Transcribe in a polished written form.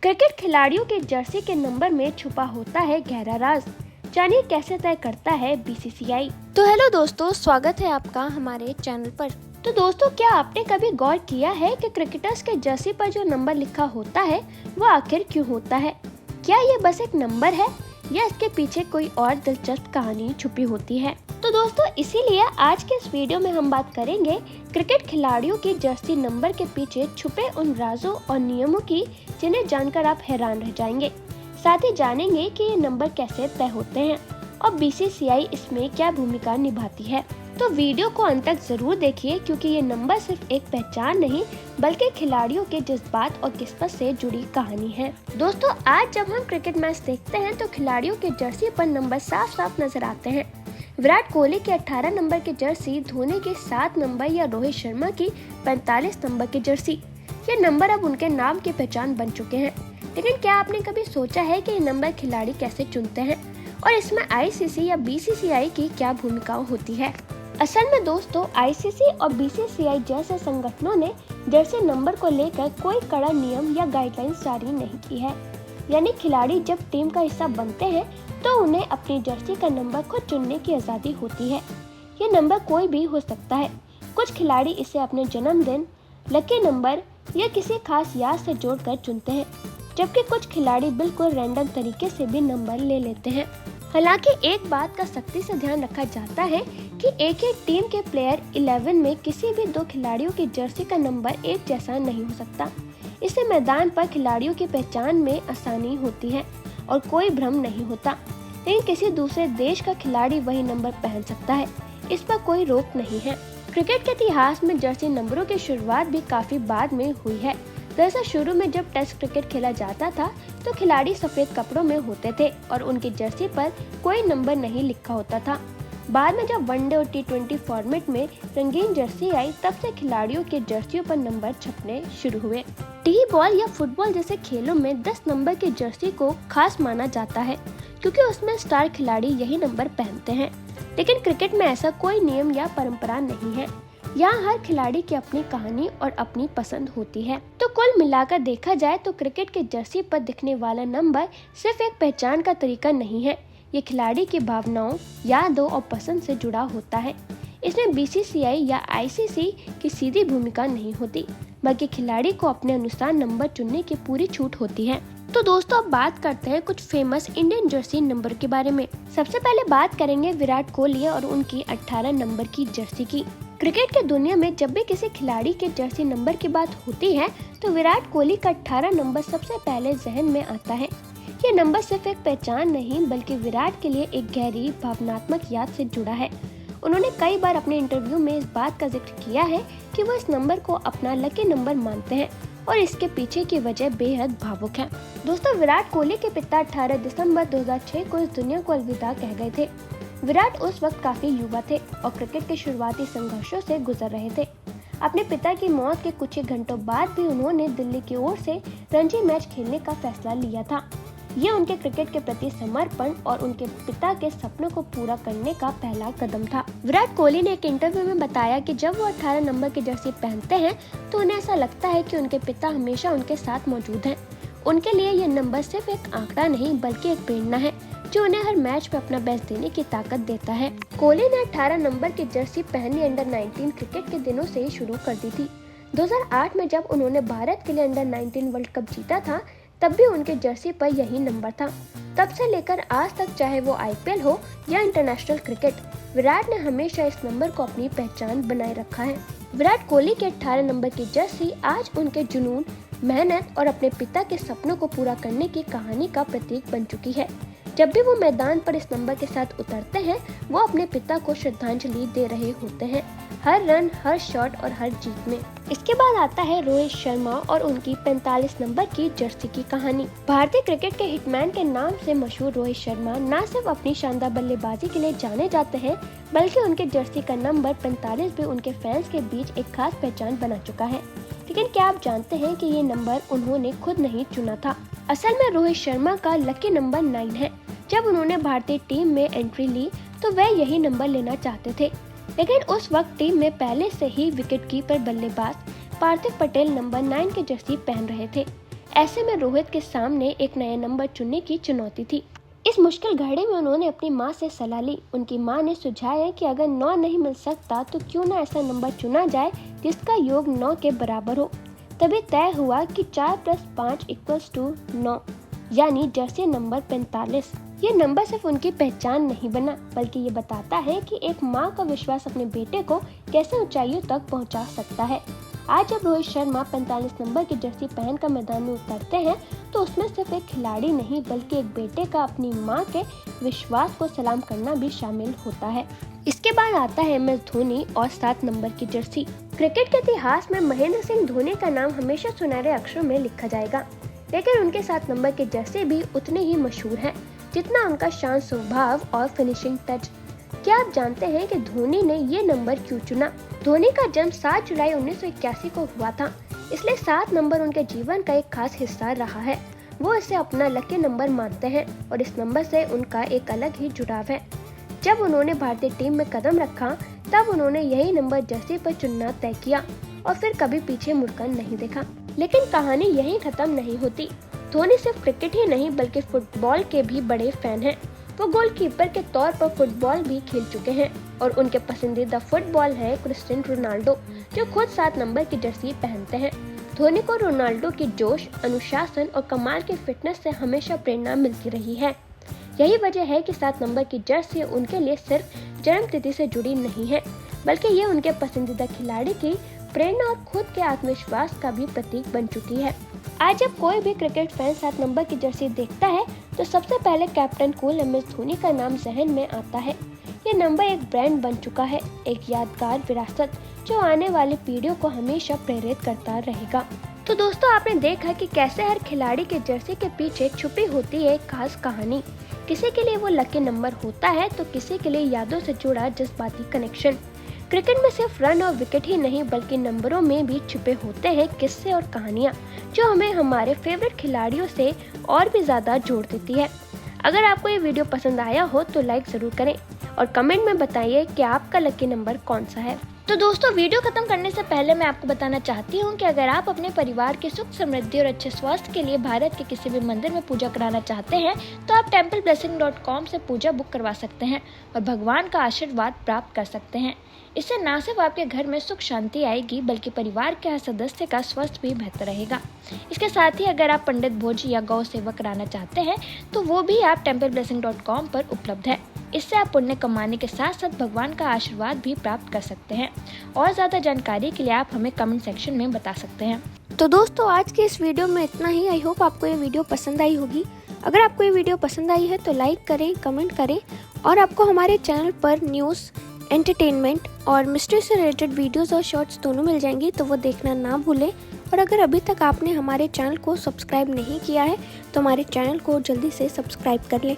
Cricket खिलाड़ियों के Jersey के नंबर में छुपा होता है गहरा राज। जानिए कैसे तय करता है बीसीसीआई। तो हेलो दोस्तों, स्वागत है आपका हमारे चैनल पर। तो दोस्तों, क्या आपने कभी गौर किया है कि क्रिकेटर्स के जर्सी पर जो नंबर लिखा होता है वो आखिर क्यों होता है? क्या ये बस एक नंबर है या इसके पीछे कोई और दिलचस्प कहानी छुपी होती है? तो दोस्तों, इसीलिए आज के इस वीडियो में हम बात करेंगे क्रिकेट खिलाड़ियों की जर्सी नंबर के पीछे छुपे उन राजों और नियमों की, जिन्हें जानकर आप हैरान रह जाएंगे। साथ ही जानेंगे कि ये नंबर कैसे तय होते हैं और बीसीसीआई इसमें क्या भूमिका निभाती है। तो वीडियो को अंत तक जरूर देखिए, क्योंकि ये नंबर सिर्फ एक पहचान नहीं बल्कि खिलाड़ियों के जज्बात और किस्मत से जुड़ी कहानी है। दोस्तों, आज जब हम क्रिकेट मैच देखते हैं तो खिलाड़ियों के जर्सी पर नंबर साफ साफ नजर आते हैं। विराट कोहली की 18 नंबर की जर्सी, धोनी की 7 नंबर या रोहित शर्मा की 45 नंबर की जर्सी, ये नंबर अब उनके नाम की पहचान बन चुके हैं। लेकिन क्या आपने कभी सोचा है कि ये नंबर खिलाड़ी कैसे चुनते हैं और इसमें आईसीसी या बीसीसीआई की क्या भूमिका होती है? असल में दोस्तों, आईसीसी और बीसीसीआई जैसे संगठनों ने जर्सी नंबर को लेकर कोई कड़ा नियम या गाइडलाइंस जारी नहीं की है। यानी खिलाड़ी जब टीम का हिस्सा बनते हैं तो उन्हें अपनी जर्सी का नंबर खुद चुनने की आज़ादी होती है। ये नंबर कोई भी हो सकता है। कुछ खिलाड़ी इसे अपने जन्मदिन, लकी नंबर या किसी खास याद से जोड़कर चुनते हैं, जबकि कुछ खिलाड़ी बिल्कुल रैंडम तरीके से भी नंबर ले लेते हैं। हालांकि एक बात का सख्ती से ध्यान रखा जाता है कि एक ही टीम के प्लेयर 11 में किसी भी दो खिलाड़ियों की जर्सी का नंबर एक जैसा नहीं हो सकता। इससे मैदान पर खिलाड़ियों की पहचान में आसानी होती है और कोई भ्रम नहीं होता। लेकिन किसी दूसरे देश का खिलाड़ी वही नंबर पहन सकता है, इस पर कोई रोक नहीं है। क्रिकेट के इतिहास में जर्सी नंबरों की शुरुआत भी काफी बाद में हुई है। दरअसल शुरू में जब टेस्ट क्रिकेट खेला जाता था तो खिलाड़ी सफेद कपड़ों में होते थे और उनकी जर्सी पर कोई नंबर नहीं लिखा होता था। बाद में जब वनडे और टी20 फॉर्मेट में रंगीन जर्सी आई, तब से खिलाड़ियों के जर्सियों पर नंबर छपने शुरू हुए। टी बॉल या फुटबॉल जैसे खेलों में 10 नंबर की जर्सी को खास माना जाता है, क्योंकि उसमें स्टार खिलाड़ी यही नंबर पहनते हैं। लेकिन क्रिकेट में ऐसा कोई नियम या परंपरा नहीं है। यहाँ हर खिलाड़ी की अपनी कहानी और अपनी पसंद होती है। तो कुल मिलाकर देखा जाए तो क्रिकेट के जर्सी पर दिखने वाला नंबर सिर्फ एक पहचान का तरीका नहीं है। ये खिलाड़ी की भावनाओं, यादों और पसंद से जुड़ा होता है। इसमें बीसीसीआई या आईसीसी की सीधी भूमिका नहीं होती, बल्कि खिलाड़ी को अपने अनुसार नंबर चुनने की पूरी छूट होती है। तो दोस्तों, अब बात करते हैं कुछ फेमस इंडियन जर्सी नंबर के बारे में। सबसे पहले बात करेंगे विराट कोहली और उनकी 18 नंबर की जर्सी की। क्रिकेट की दुनिया में जब भी किसी खिलाड़ी के जर्सी नंबर की बात होती है तो विराट कोहली का 18 नंबर सबसे पहले जहन में आता है। ये नंबर सिर्फ एक पहचान नहीं बल्कि विराट के लिए एक गहरी भावनात्मक याद से जुड़ा है। उन्होंने कई बार अपने इंटरव्यू में इस बात का जिक्र किया है कि वो इस नंबर को अपना लकी नंबर मानते हैं और इसके पीछे की वजह बेहद भावुक है। दोस्तों, विराट कोहली के पिता 18 दिसंबर 2006 को इस दुनिया को अलविदा कह गए थे। विराट उस वक्त काफी युवा थे और क्रिकेट के शुरुआती संघर्षों से गुजर रहे थे। अपने पिता की मौत के कुछ ही घंटों बाद भी उन्होंने दिल्ली की ओर से रणजी मैच खेलने का फैसला लिया था। ये उनके क्रिकेट के प्रति समर्पण और उनके पिता के सपनों को पूरा करने का पहला कदम था। विराट कोहली ने एक इंटरव्यू में बताया कि जब वो 18 नंबर की जर्सी पहनते हैं तो उन्हें ऐसा लगता है कि उनके पिता हमेशा उनके साथ मौजूद हैं। उनके लिए ये नंबर सिर्फ एक आंकड़ा नहीं बल्कि एक प्रेरणा है, जो उन्हें हर मैच में अपना बेस्ट देने की ताकत देता है। कोहली ने 18 नंबर की जर्सी पहननी अंडर 19 क्रिकेट के दिनों से ही शुरू कर दी थी। 2008 में जब उन्होंने भारत के लिए अंडर 19 वर्ल्ड कप जीता था, तब भी उनके जर्सी पर यही नंबर था। तब से लेकर आज तक, चाहे वो आईपीएल हो या इंटरनेशनल क्रिकेट, विराट ने हमेशा इस नंबर को अपनी पहचान बनाए रखा है। विराट कोहली के 18 नंबर की जर्सी आज उनके जुनून, मेहनत और अपने पिता के सपनों को पूरा करने की कहानी का प्रतीक बन चुकी है। जब भी वो मैदान पर इस नंबर के साथ उतरते हैं, वो अपने पिता को श्रद्धांजलि दे रहे होते हैं, हर रन, हर शॉट और हर जीत में। इसके बाद आता है रोहित शर्मा और उनकी 45 नंबर की जर्सी की कहानी। भारतीय क्रिकेट के हिटमैन के नाम से मशहूर रोहित शर्मा न सिर्फ अपनी शानदार बल्लेबाजी के लिए जाने जाते हैं, बल्कि उनके जर्सी का नंबर 45 भी उनके फैंस के बीच एक खास पहचान बना चुका है। लेकिन क्या आप जानते हैं कि ये नंबर उन्होंने खुद नहीं चुना था? असल में रोहित शर्मा का लकी नंबर 9 है। जब उन्होंने भारतीय टीम में एंट्री ली तो वह यही नंबर लेना चाहते थे, लेकिन उस वक्त टीम में पहले से ही विकेटकीपर बल्लेबाज पार्थिव पटेल नंबर 9 की जर्सी पहन रहे थे। ऐसे में रोहित के सामने एक नया नंबर चुनने की चुनौती थी। इस मुश्किल घड़ी में उन्होंने अपनी माँ से सलाह ली। उनकी माँ ने सुझाया कि अगर 9 नहीं मिल सकता तो क्यों ना ऐसा नंबर चुना जाए जिसका योग 9 के बराबर हो। तभी तय हुआ कि 4 + 5 = 9, यानी जर्सी नंबर 45। ये नंबर सिर्फ उनकी पहचान नहीं बना, बल्कि ये बताता है कि एक माँ का विश्वास अपने बेटे को कैसे ऊंचाइयों तक पहुंचा सकता है। आज जब रोहित शर्मा 45 नंबर की जर्सी पहनकर मैदान में उतरते हैं तो उसमें सिर्फ एक खिलाड़ी नहीं बल्कि एक बेटे का अपनी माँ के विश्वास को सलाम करना भी शामिल होता है। इसके बाद आता है MS धोनी और 7 नंबर की जर्सी। क्रिकेट के इतिहास में महेंद्र सिंह धोनी का नाम हमेशा सुनहरे अक्षरों में लिखा जाएगा, लेकिन उनके 7 नंबर की जर्सी भी उतने ही मशहूर है जितना उनका शांत स्वभाव और फिनिशिंग टच। क्या आप जानते हैं कि धोनी ने ये नंबर क्यों चुना? धोनी का जन्म 7 जुलाई 1981 को हुआ था, इसलिए 7 नंबर उनके जीवन का एक खास हिस्सा रहा है। वो इसे अपना लकी नंबर मानते हैं और इस नंबर से उनका एक अलग ही जुड़ाव है। जब उन्होंने भारतीय टीम में कदम रखा तब उन्होंने यही नंबर जर्सी पर चुनना तय किया और फिर कभी पीछे मुड़कर नहीं देखा। लेकिन कहानी यहीं खत्म नहीं होती। धोनी सिर्फ क्रिकेट ही नहीं बल्कि फुटबॉल के भी बड़े फैन हैं। वो गोलकीपर के तौर पर फुटबॉल भी खेल चुके हैं और उनके पसंदीदा फुटबॉल है क्रिस्टियानो रोनाल्डो, जो खुद 7 नंबर की जर्सी पहनते हैं। धोनी को रोनाल्डो की जोश, अनुशासन और कमाल की फिटनेस से हमेशा प्रेरणा मिलती रही है। यही वजह है कि 7 नंबर की जर्सी उनके लिए सिर्फ जन्मतिथि से जुड़ी नहीं है, बल्कि ये उनके पसंदीदा खिलाड़ी की प्रेरणा और खुद के आत्मविश्वास का भी प्रतीक बन चुकी है। आज जब कोई भी क्रिकेट फैन 7 नंबर की जर्सी देखता है तो सबसे पहले कैप्टन कूल MS धोनी का नाम जहन में आता है। ये नंबर एक ब्रांड बन चुका है, एक यादगार विरासत जो आने वाली पीढ़ियों को हमेशा प्रेरित करता रहेगा। तो दोस्तों, आपने देखा कि कैसे हर खिलाड़ी के जर्सी के पीछे छुपी होती है एक खास कहानी। किसी के लिए वो लकी नंबर होता है तो किसी के लिए यादों से जुड़ा जज्बाती कनेक्शन। क्रिकेट में सिर्फ रन और विकेट ही नहीं बल्कि नंबरों में भी छुपे होते हैं किस्से और कहानियाँ जो हमें हमारे फेवरेट खिलाड़ियों से और भी ज़्यादा जोड़ देती है। अगर आपको ये वीडियो पसंद आया हो तो लाइक ज़रूर करें और कमेंट में बताइए कि आपका लकी नंबर कौन सा है। तो दोस्तों, वीडियो खत्म करने से पहले मैं आपको बताना चाहती हूँ कि अगर आप अपने परिवार के सुख समृद्धि और अच्छे स्वास्थ्य के लिए भारत के किसी भी मंदिर में पूजा कराना चाहते हैं तो आप templeblessing.com से पूजा बुक करवा सकते हैं और भगवान का आशीर्वाद प्राप्त कर सकते हैं। इससे न सिर्फ आपके घर में सुख शांति आएगी बल्कि परिवार के हर सदस्य का स्वास्थ्य भी बेहतर रहेगा। इसके साथ ही अगर आप पंडित भोज या गौ सेवा कराना चाहते हैं तो वो भी आप templeblessing.com पर उपलब्ध है। इससे आप पुण्य कमाने के साथ साथ भगवान का आशीर्वाद भी प्राप्त कर सकते हैं। और ज़्यादा जानकारी के लिए आप हमें कमेंट सेक्शन में बता सकते हैं। तो दोस्तों, आज के इस वीडियो में इतना ही। आई होप आपको ये वीडियो पसंद आई होगी। अगर आपको ये वीडियो पसंद आई है तो लाइक करें, कमेंट करें और आपको हमारे चैनल पर न्यूज़, एंटरटेनमेंट और मिस्ट्री से रिलेटेड वीडियोस और शॉर्ट्स दोनों मिल जाएंगी, तो वो देखना ना भूलें। और अगर अभी तक आपने हमारे चैनल को सब्सक्राइब नहीं किया है तो हमारे चैनल को जल्दी से सब्सक्राइब कर लें।